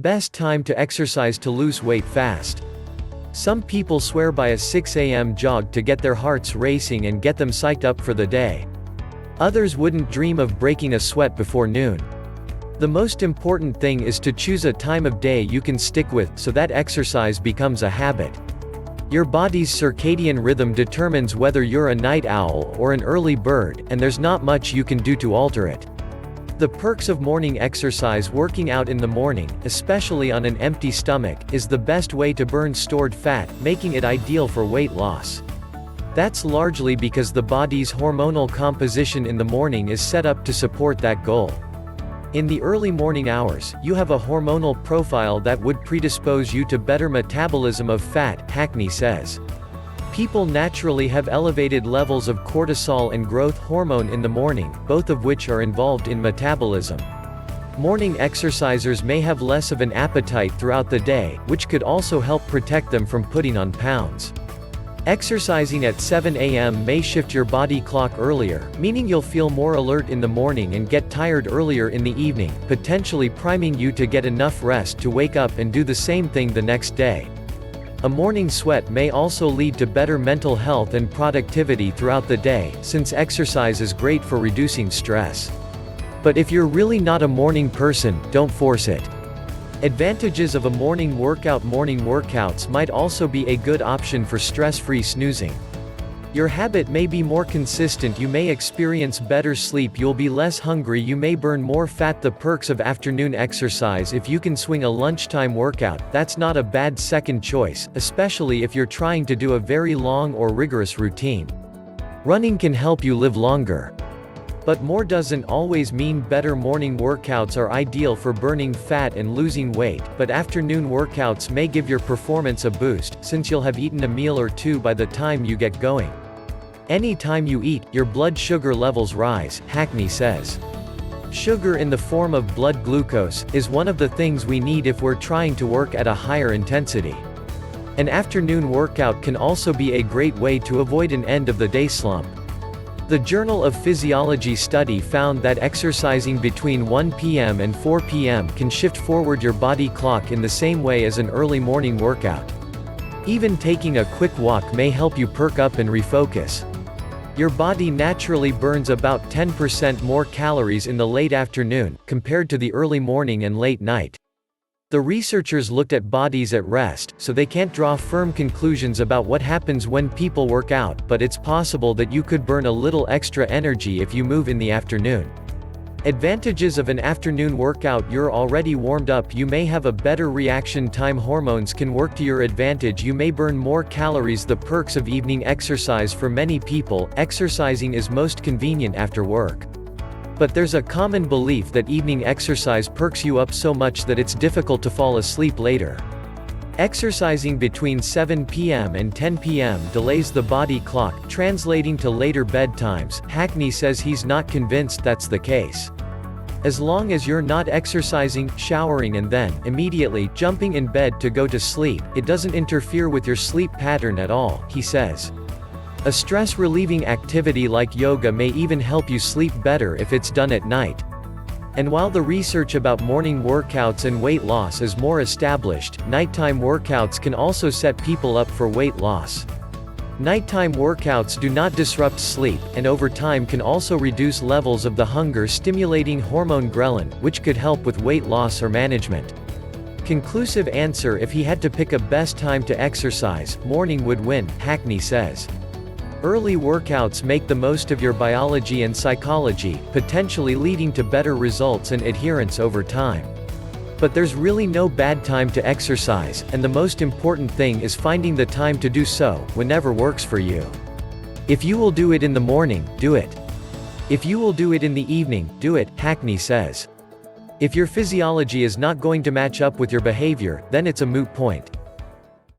Best time to exercise to lose weight fast. Some people swear by a 6 a.m. jog to get their hearts racing and get them psyched up for the day. Others wouldn't dream of breaking a sweat before noon. The most important thing is to choose a time of day you can stick with, so that exercise becomes a habit. Your body's circadian rhythm determines whether you're a night owl or an early bird, and there's not much you can do to alter it. The perks of morning exercise: working out in the morning, especially on an empty stomach, is the best way to burn stored fat, making it ideal for weight loss. That's largely because the body's hormonal composition in the morning is set up to support that goal. In the early morning hours, you have a hormonal profile that would predispose you to better metabolism of fat, Hackney says. People naturally have elevated levels of cortisol and growth hormone in the morning, both of which are involved in metabolism. Morning exercisers may have less of an appetite throughout the day, which could also help protect them from putting on pounds. Exercising at 7 a.m. may shift your body clock earlier, meaning you'll feel more alert in the morning and get tired earlier in the evening, potentially priming you to get enough rest to wake up and do the same thing the next day. A morning sweat may also lead to better mental health and productivity throughout the day, since exercise is great for reducing stress. But if you're really not a morning person, don't force it. Advantages of a morning workout: morning workouts might also be a good option for stress-free snoozing. Your habit may be more consistent, you may experience better sleep, you'll be less hungry, you may burn more fat. The perks of afternoon exercise: if you can swing a lunchtime workout, that's not a bad second choice, especially if you're trying to do a very long or rigorous routine. Running can help you live longer. But more doesn't always mean better. Morning workouts are ideal for burning fat and losing weight, but afternoon workouts may give your performance a boost, since you'll have eaten a meal or two by the time you get going. Any time you eat, your blood sugar levels rise, Hackney says. Sugar in the form of blood glucose is one of the things we need if we're trying to work at a higher intensity. An afternoon workout can also be a great way to avoid an end-of-the-day slump. The Journal of Physiology study found that exercising between 1 p.m. and 4 p.m. can shift forward your body clock in the same way as an early morning workout. Even taking a quick walk may help you perk up and refocus. Your body naturally burns about 10% more calories in the late afternoon, compared to the early morning and late night. The researchers looked at bodies at rest, so they can't draw firm conclusions about what happens when people work out, but it's possible that you could burn a little extra energy if you move in the afternoon. Advantages of an afternoon workout: you're already warmed up, you may have a better reaction time, hormones can work to your advantage, you may burn more calories. The perks of evening exercise: for many people, exercising is most convenient after work. But there's a common belief that evening exercise perks you up so much that it's difficult to fall asleep later. Exercising between 7 p.m. and 10 p.m. delays the body clock, translating to later bedtimes. Hackney says he's not convinced that's the case. As long as you're not exercising, showering and then, immediately, jumping in bed to go to sleep, it doesn't interfere with your sleep pattern at all, he says. A stress-relieving activity like yoga may even help you sleep better if it's done at night. And while the research about morning workouts and weight loss is more established, nighttime workouts can also set people up for weight loss. Nighttime workouts do not disrupt sleep, and over time can also reduce levels of the hunger-stimulating hormone ghrelin, which could help with weight loss or management. Conclusive answer: if he had to pick a best time to exercise, morning would win, Hackney says. Early workouts make the most of your biology and psychology, potentially leading to better results and adherence over time. But there's really no bad time to exercise, and the most important thing is finding the time to do so, whenever works for you. If you will do it in the morning, do it. If you will do it in the evening, do it, Hackney says. If your physiology is not going to match up with your behavior, then it's a moot point.